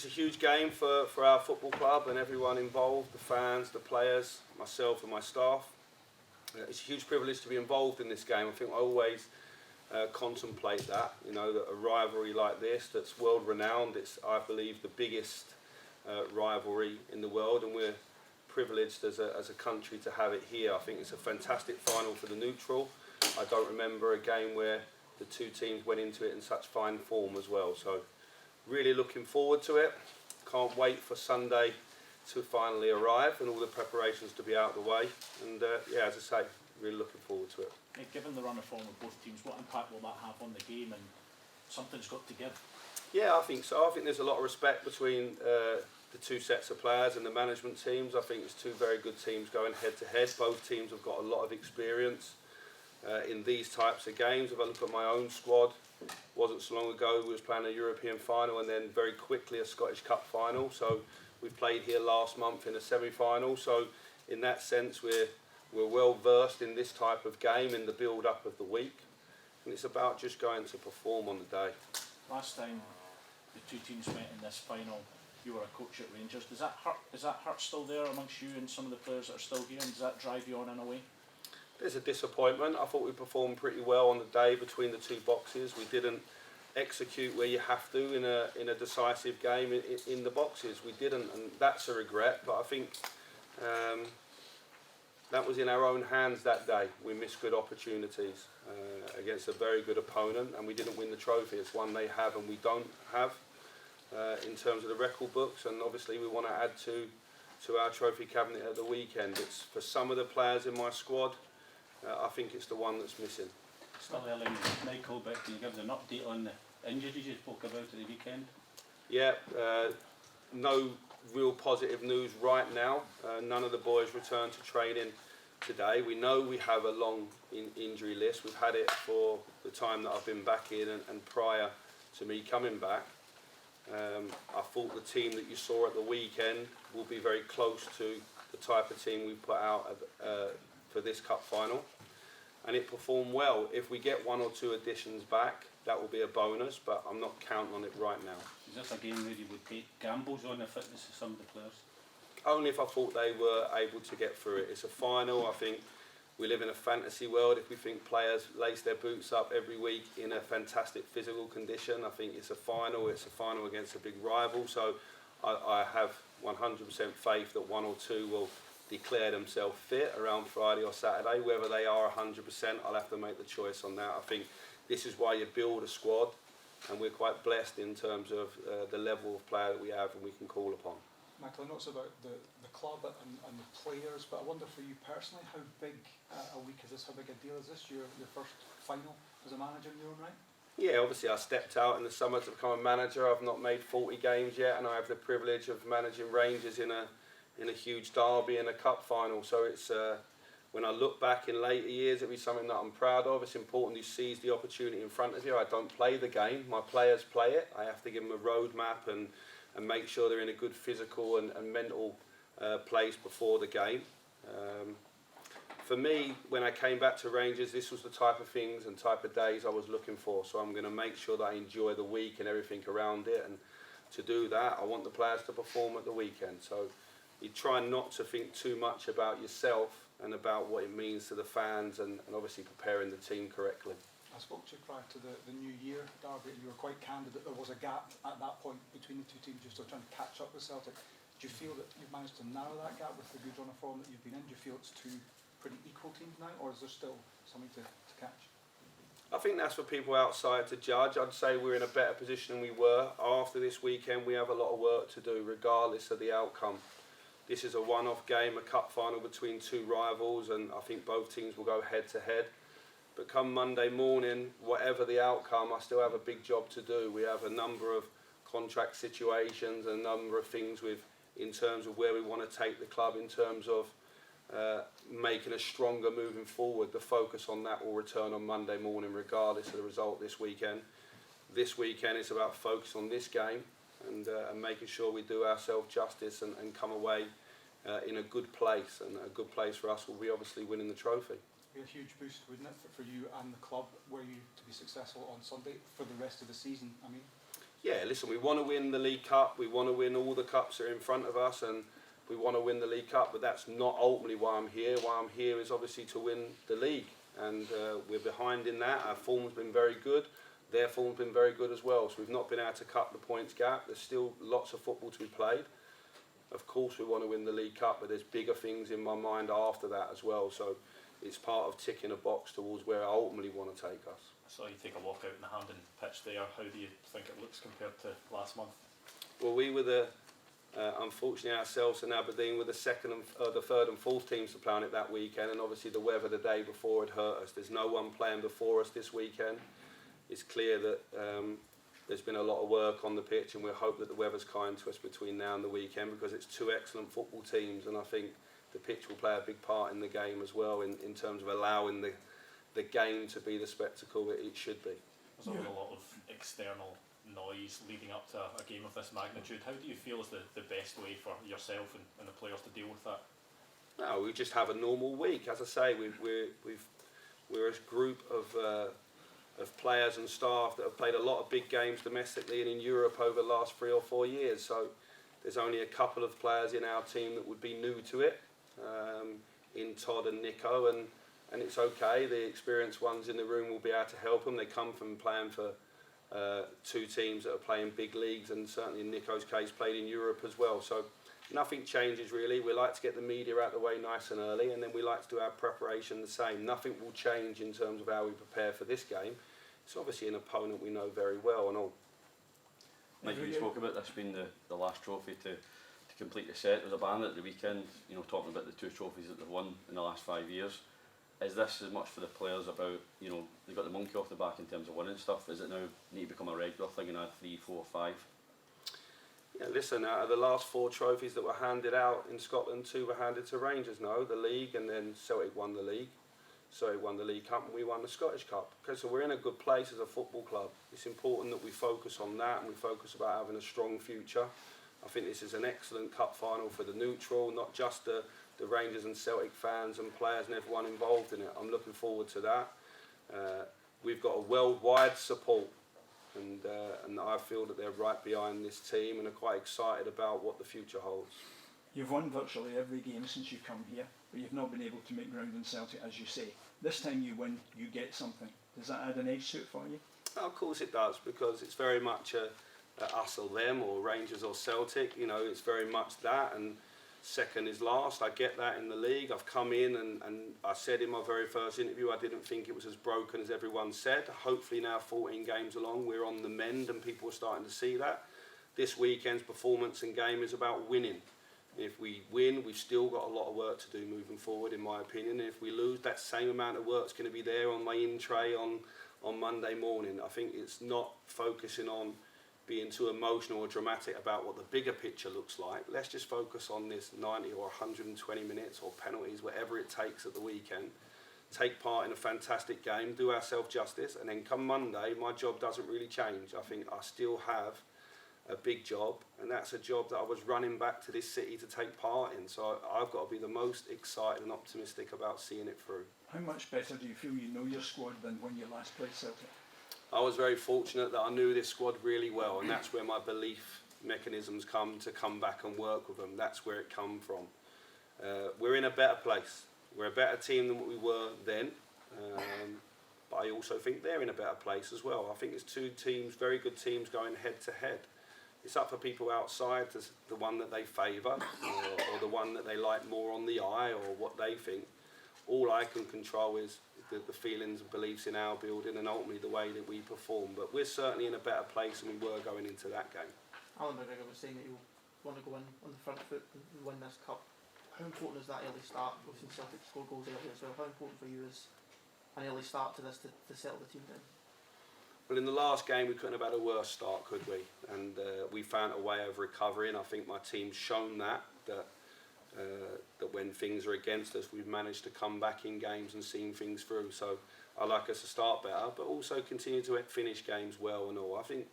it's a huge game for our football club and everyone involved, the fans, the players, myself and my staff. It's a huge privilege to be involved in this game. I think I always contemplate that, that a rivalry like this that's world renowned, it's, I believe, the biggest rivalry in the world, and we're privileged as a country to have it here. I think it's a fantastic final for the neutral. I don't remember a game where the two teams went into it in such fine form as well. So really looking forward to it. Can't wait for Sunday to finally arrive and all the preparations to be out of the way. And yeah, as I say, really looking forward to it. Hey, given the run of form of both teams, what impact will that have on the game, and something's got to give? Yeah, I think so. I think there's a lot of respect between the two sets of players and the management teams. I think it's two very good teams going head to head. Both teams have got a lot of experience in these types of games. If I look at my own squad, wasn't so long ago we was playing a European final and then very quickly a Scottish Cup final. So we played here last month in a semi-final. So in that sense we're well versed in this type of game in the build up of the week, and it's about just going to perform on the day. Last time the two teams met in this final, you were a coach at Rangers. Does that hurt? Is that hurt still there amongst you and some of the players that are still here, and does that drive you on in a way? There's a disappointment. I thought we performed pretty well on the day between the two boxes. We didn't execute where you have to in a decisive game in the boxes. We didn't, and that's a regret. But I think that was in our own hands that day. We missed good opportunities against a very good opponent, and we didn't win the trophy. It's one they have and we don't have in terms of the record books. And obviously we want to add to our trophy cabinet at the weekend. It's for some of the players in my squad. I think it's the one that's missing. Still early, Michael, but can you give us an update on the injuries you spoke about at the weekend? Yeah, no real positive news right now. None of the boys returned to training today. We know we have a long injury list. We've had it for the time that I've been back in and prior to me coming back. I thought the team that you saw at the weekend will be very close to the type of team we put out for this cup final, and it performed well. If we get one or two additions back, that will be a bonus, but I'm not counting on it right now. Is this a game where you would take gambles on the fitness of some of the players? Only if I thought they were able to get through it. It's a final. I think we live in a fantasy world. If we think players lace their boots up every week in a fantastic physical condition, I think it's a final. It's a final against a big rival. So I have 100% faith that one or two will declare themselves fit around Friday or Saturday. Whether they are 100%, I'll have to make the choice on that. I think this is why you build a squad, and we're quite blessed in terms of the level of player that we have and we can call upon. Michael, I know it's about the club and the players, but I wonder for you personally, how big a week is this? How big a deal is this? Your first final as a manager in your own right? Yeah, obviously I stepped out in the summer to become a manager. I've not made 40 games yet, and I have the privilege of managing Rangers in a huge derby and a cup final. So it's when I look back in later years, it'll be something that I'm proud of. It's important you seize the opportunity in front of you. I don't play the game, my players play it. I have to give them a roadmap and make sure they're in a good physical and mental place before the game. For me, when I came back to Rangers, this was the type of things and type of days I was looking for. So I'm going to make sure that I enjoy the week and everything around it. And to do that, I want the players to perform at the weekend. So you try not to think too much about yourself and about what it means to the fans, and obviously preparing the team correctly. I spoke to you prior to the New Year derby, and you were quite candid that there was a gap at that point between the two teams. You're still trying to catch up with Celtic. Do you feel that you've managed to narrow that gap with the good run of form that you've been in? Do you feel it's two pretty equal teams now, or is there still something to catch? I think that's for people outside to judge. I'd say we're in a better position than we were. After this weekend, we have a lot of work to do, regardless of the outcome. This is a one-off game, a cup final between two rivals, and I think both teams will go head-to-head. But come Monday morning, whatever the outcome, I still have a big job to do. We have a number of contract situations, a number of things in terms of where we want to take the club, in terms of making us stronger moving forward. The focus on that will return on Monday morning, regardless of the result this weekend. This weekend is about focus on this game and making sure we do ourselves justice and come away in a good place. And a good place for us will be obviously winning the trophy. Be a huge boost, wouldn't it, for you and the club, were you to be successful on Sunday for the rest of the season? I mean, Yeah, listen, we want to win the League Cup, we want to win all the cups that are in front of us, and we want to win the League Cup, but that's not ultimately why I'm here. Why I'm here is obviously to win the league, and we're behind in that. Our form's been very good, their form's been very good as well, so we've not been able to cut the points gap. There's still lots of football to be played. Of course we want to win the League Cup, but there's bigger things in my mind after that as well, so it's part of ticking a box towards where I ultimately want to take us. So you take a walk out in the Hampden pitch there. How do you think it looks compared to last month? Well, we were unfortunately ourselves and Aberdeen were the third and fourth teams to play on it that weekend, and obviously the weather the day before had hurt us. There's no one playing before us this weekend. It's clear that there's been a lot of work on the pitch, and we hope that the weather's kind to us between now and the weekend, because it's two excellent football teams, and I think the pitch will play a big part in the game as well in terms of allowing the game to be the spectacle that it should be. There's always a lot of external noise leading up to a game of this magnitude. How do you feel is the best way for yourself and the players to deal with that? No, we just have a normal week. As I say, we're a group of players and staff that have played a lot of big games domestically and in Europe over the last 3 or 4 years. So there's only a couple of players in our team that would be new to it, in Todd and Nico, and it's okay. The experienced ones in the room will be able to help them. They come from playing for two teams that are playing big leagues, and certainly in Nico's case played in Europe as well. So nothing changes really. We like to get the media out of the way nice and early, and then we like to do our preparation the same. Nothing will change in terms of how we prepare for this game. It's obviously an opponent we know very well and all. Michael, you spoke about this being the last trophy to complete the set. There was a banner at the weekend, you know, talking about the 2 trophies that they've won in the last 5 years. Is this as much for the players about, you know, they've got the monkey off the back in terms of winning stuff? Is it now need to become a regular thing and add 3, 4, 5? Yeah, listen, out of the last 4 trophies that were handed out in Scotland, 2 were handed to Rangers, the league, and then Celtic won the league. Celtic won the League Cup and we won the Scottish Cup. Okay, so we're in a good place as a football club. It's important that we focus on that and we focus about having a strong future. I think this is an excellent cup final for the neutral, not just the Rangers and Celtic fans and players and everyone involved in it. I'm looking forward to that. We've got a worldwide support, and I feel that they're right behind this team and are quite excited about what the future holds. You've won virtually every game since you've come here, but you've not been able to make ground in Celtic, as you say. This time you win, you get something. Does that add an edge to it for you? Oh, of course it does, because it's very much a us or them, or Rangers or Celtic. You know, it's very much that, and second is last. I get that in the league. I've come in and I said in my very first interview I didn't think it was as broken as everyone said. Hopefully now 14 games along we're on the mend and people are starting to see that. This weekend's performance and game is about winning. If we win, we've still got a lot of work to do moving forward, in my opinion. And if we lose, that same amount of work's going to be there on my in-tray on Monday morning. I think it's not focusing on being too emotional or dramatic about what the bigger picture looks like. Let's just focus on this 90 or 120 minutes or penalties, whatever it takes at the weekend. Take part in a fantastic game, do ourselves justice, and then come Monday, my job doesn't really change. I think I still have a big job, and that's a job that I was running back to this city to take part in. So I've got to be the most excited and optimistic about seeing it through. How much better do you feel you know your squad than when you last played Celtic? I was very fortunate that I knew this squad really well, and that's where my belief mechanisms come back and work with them. That's where it come from. We're in a better place. We're a better team than what we were then, but I also think they're in a better place as well. I think it's 2 teams, very good teams, going head to head. It's up for people outside to the one that they favour or the one that they like more on the eye or what they think. All I can control is the feelings and beliefs in our building and ultimately the way that we perform. But we're certainly in a better place than we were going into that game. Alan McGregor was saying that you want to go in on the front foot and win this cup. How important is that early start? We've seen Celtic score goals early as well. How important for you is an early start to this to settle the team down? Well, in the last game we couldn't have had a worse start, could we? And we found a way of recovering. I think my team's shown that when things are against us, we've managed to come back in games and seen things through. So I like us to start better, but also continue to finish games well and all. I think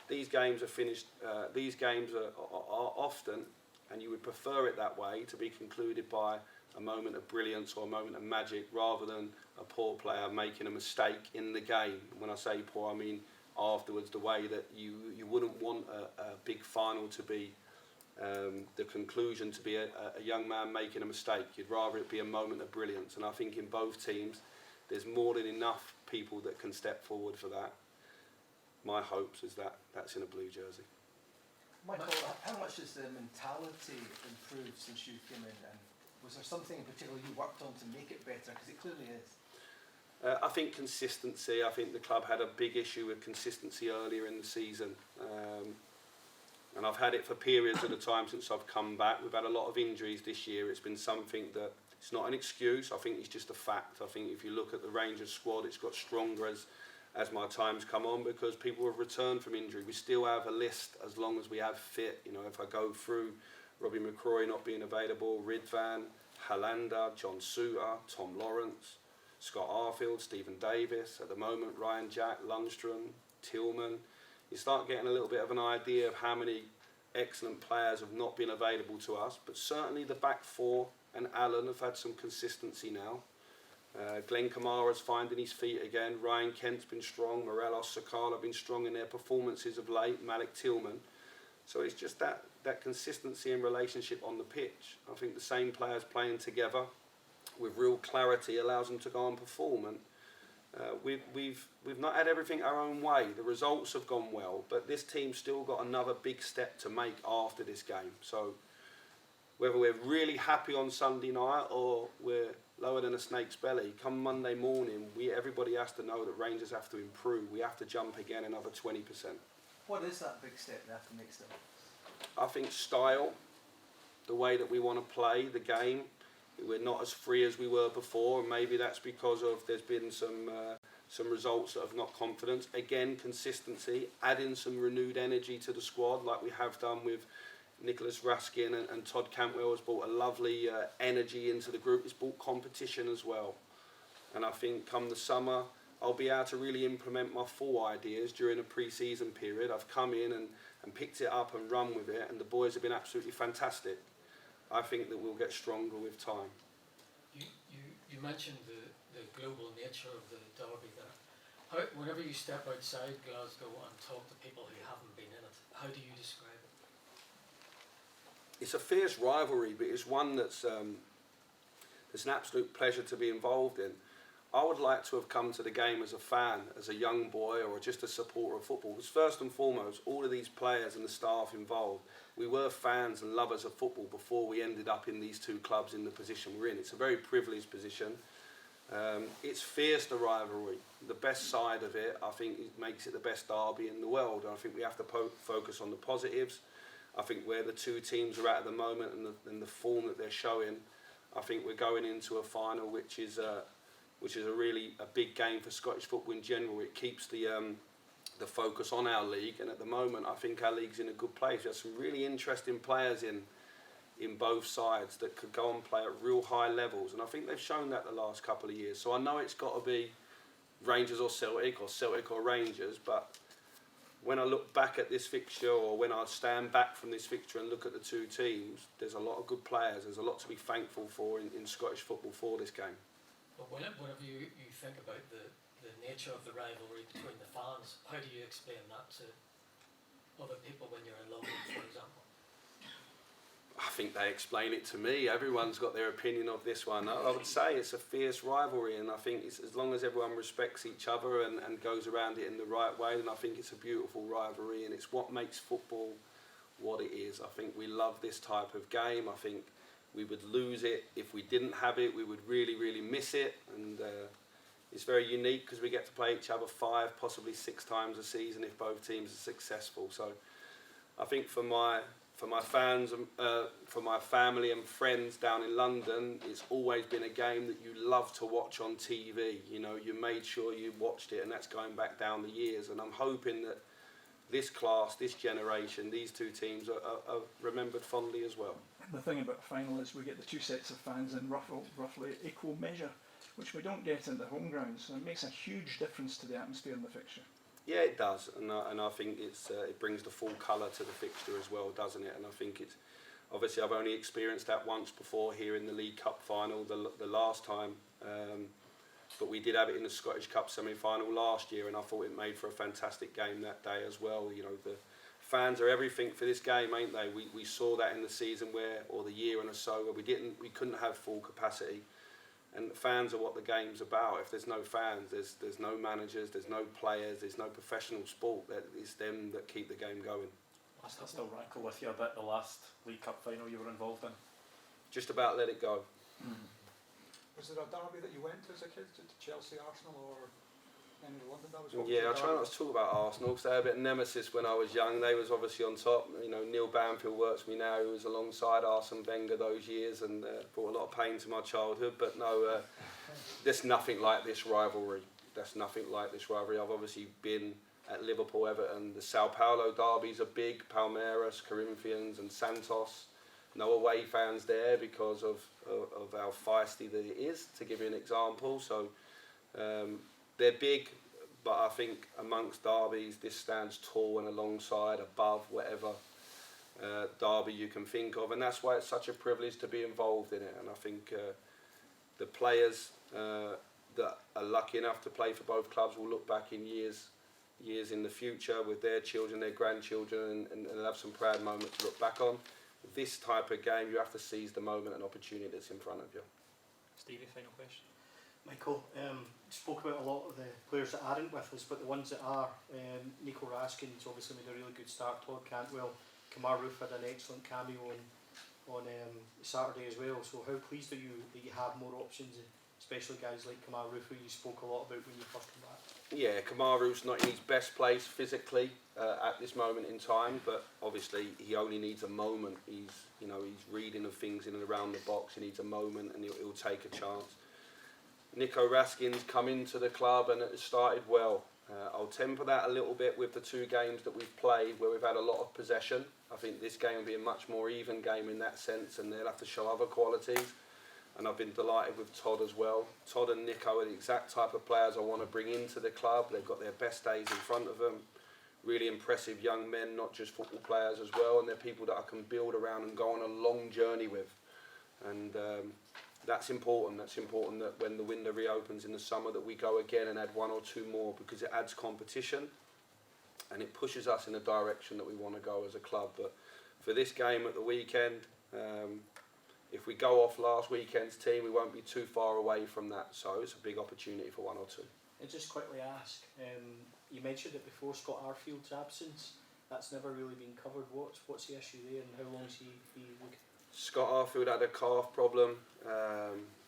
these games are finished. These games are often, and you would prefer it that way, to be concluded by a moment of brilliance or a moment of magic, rather than a poor player making a mistake in the game. When I say poor, I mean afterwards the way that you wouldn't want a big final to be the conclusion to be a young man making a mistake. You'd rather it be a moment of brilliance, and I think in both teams there's more than enough people that can step forward for that. My hopes is that that's in a blue jersey. Michael, how much has the mentality improved since you came in, and was there something in particular you worked on to make it better, because it clearly is? I think consistency. I think the club had a big issue with consistency earlier in the season. And I've had it for periods of the time since I've come back. We've had a lot of injuries this year. It's been something that, it's not an excuse, I think it's just a fact. I think if you look at the Rangers squad, it's got stronger as my time's come on, because people have returned from injury. We still have a list as long as we have fit. You know, if I go through Robbie McCrory not being available, Ridvan, Hollander, John Suter, Tom Lawrence, Scott Arfield, Stephen Davis, at the moment Ryan Jack, Lundstrom, Tillman. You start getting a little bit of an idea of how many excellent players have not been available to us, but certainly the back four and Alan have had some consistency now. Glenn Kamara's finding his feet again. Ryan Kent's been strong. Morelos, Sakala have been strong in their performances of late. Malik Tillman. So it's just that consistency and relationship on the pitch. I think the same players playing together with real clarity allows them to go and perform. And we've not had everything our own way. The results have gone well, but this team's still got another big step to make after this game. So whether we're really happy on Sunday night or we're lower than a snake's belly, come Monday morning, everybody has to know that Rangers have to improve. We have to jump again another 20%. What is that big step they have to make still? I think style, the way that we want to play the game. We're not as free as we were before, and maybe that's because of there's been some results that have knocked confidence. Again, consistency, adding some renewed energy to the squad like we have done with Nicholas Raskin and Todd Cantwell has brought a lovely energy into the group. It's brought competition as well. And I think come the summer, I'll be able to really implement my full ideas during a pre-season period. I've come in and picked it up and run with it, and the boys have been absolutely fantastic. I think that we'll get stronger with time. You mentioned the global nature of the derby there. Whenever you step outside Glasgow and talk to people who haven't been in it, how do you describe it? It's a fierce rivalry, but it's one that's an absolute pleasure to be involved in. I would like to have come to the game as a fan, as a young boy, or just a supporter of football. Because first and foremost, all of these players and the staff involved, we were fans and lovers of football before we ended up in these two clubs in the position we're in. It's a very privileged position. It's fierce, the rivalry. The best side of it, I think, it makes it the best derby in the world. And I think we have to focus on the positives. I think where the two teams are at the moment and the form that they're showing, I think we're going into a final which is a really big game for Scottish football in general. It keeps the focus on our league, and at the moment I think our league's in a good place. There's some really interesting players in both sides that could go and play at real high levels, and I think they've shown that the last couple of years. So I know it's got to be Rangers or Celtic or Rangers, but when I look back at this fixture, or when I stand back from this fixture and look at the two teams, there's a lot of good players. There's a lot to be thankful for in Scottish football for this game. But whenever you think about the nature of the rivalry between the fans, how do you explain that to other people when you're in London, for example? I think they explain it to me. Everyone's got their opinion of this one. I would say it's a fierce rivalry, and I think it's, as long as everyone respects each other and goes around it in the right way, then I think it's a beautiful rivalry, and it's what makes football what it is. I think we love this type of game. I think we would lose it if we didn't have it. We would really, really miss it, and it's very unique because we get to play each other 5, possibly 6 times a season if both teams are successful. So I think for my fans, for my family and friends down in London, it's always been a game that you love to watch on TV. You know, you made sure you watched it, and that's going back down the years. And I'm hoping that this class, this generation, these two teams are remembered fondly as well. The thing about the final is we get the two sets of fans in roughly equal measure, which we don't get in the home grounds. So it makes a huge difference to the atmosphere in the fixture. Yeah, it does, and I think it brings the full colour to the fixture as well, doesn't it? And I think it's obviously I've only experienced that once before here in the League Cup final, the last time but we did have it in the Scottish Cup semi-final last year, and I thought it made for a fantastic game that day as well. You know, the fans are everything for this game, ain't they? We saw that in the season or the year and so, where we couldn't have full capacity, and fans are what the game's about. If there's no fans, there's no managers, there's no players, there's no professional sport. It's them that keep the game going. I still rankle with you a bit the last League Cup final you were involved in. Just about let it go. Was there a derby that you went to as a kid, to Chelsea, Arsenal, or any of the London derbys? What was Yeah, the I try derby? not to talk about Arsenal because they had a bit of nemesis when I was young. They was obviously on top. You know, Neil Banfield works with me now, who was alongside Arsene Wenger those years, and brought a lot of pain to my childhood. But no, there's nothing like this rivalry. That's nothing like this rivalry. I've obviously been at Liverpool, Everton. The Sao Paulo derbies are big. Palmeiras, Corinthians, and Santos. No away fans there because of how feisty that it is, to give you an example. So they're big, but I think amongst derbies this stands tall and alongside, above whatever derby you can think of, and that's why it's such a privilege to be involved in it. And I think the players that are lucky enough to play for both clubs will look back in years in the future with their children, their grandchildren, and they'll have some proud moments to look back on. This type of game, you have to seize the moment and opportunity that's in front of you. Stevie, final question. Michael, spoke about a lot of the players that aren't with us, but the ones that are, Nico Raskin's obviously made a really good start. Todd Cantwell, Kamar Roof had an excellent cameo on Saturday as well. So how pleased are you that you have more options, especially guys like Kamar Roof, who you spoke a lot about when you first came back? Yeah, Kamar Roof's not in his best place physically at this moment in time, but obviously he only needs a moment. He's reading of things in and around the box. He needs a moment, and he'll take a chance. Nico Raskin's come into the club and it started well. I'll temper that a little bit with the two games that we've played where we've had a lot of possession. I think this game will be a much more even game in that sense, and they'll have to show other qualities. And I've been delighted with Todd as well. Todd and Nico are the exact type of players I want to bring into the club. They've got their best days in front of them. Really impressive young men, not just football players as well, and they're people that I can build around and go on a long journey with. And that's important. That's important that when the window reopens in the summer that we go again and add one or two more, because it adds competition and it pushes us in a direction that we want to go as a club. But for this game at the weekend, if we go off last weekend's team, we won't be too far away from that. So it's a big opportunity for one or two. And just quickly ask, you mentioned it before, Scott Arfield's absence. That's never really been covered. What's the issue there, and how long is he looking? Scott Arfield had a calf problem,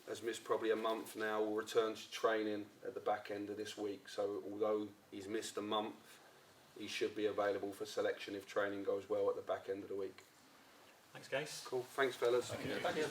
has missed probably a month now, will return to training at the back end of this week. So although he's missed a month, he should be available for selection if training goes well at the back end of the week. Thanks, guys. Cool, thanks fellas. Thank you. Thank you.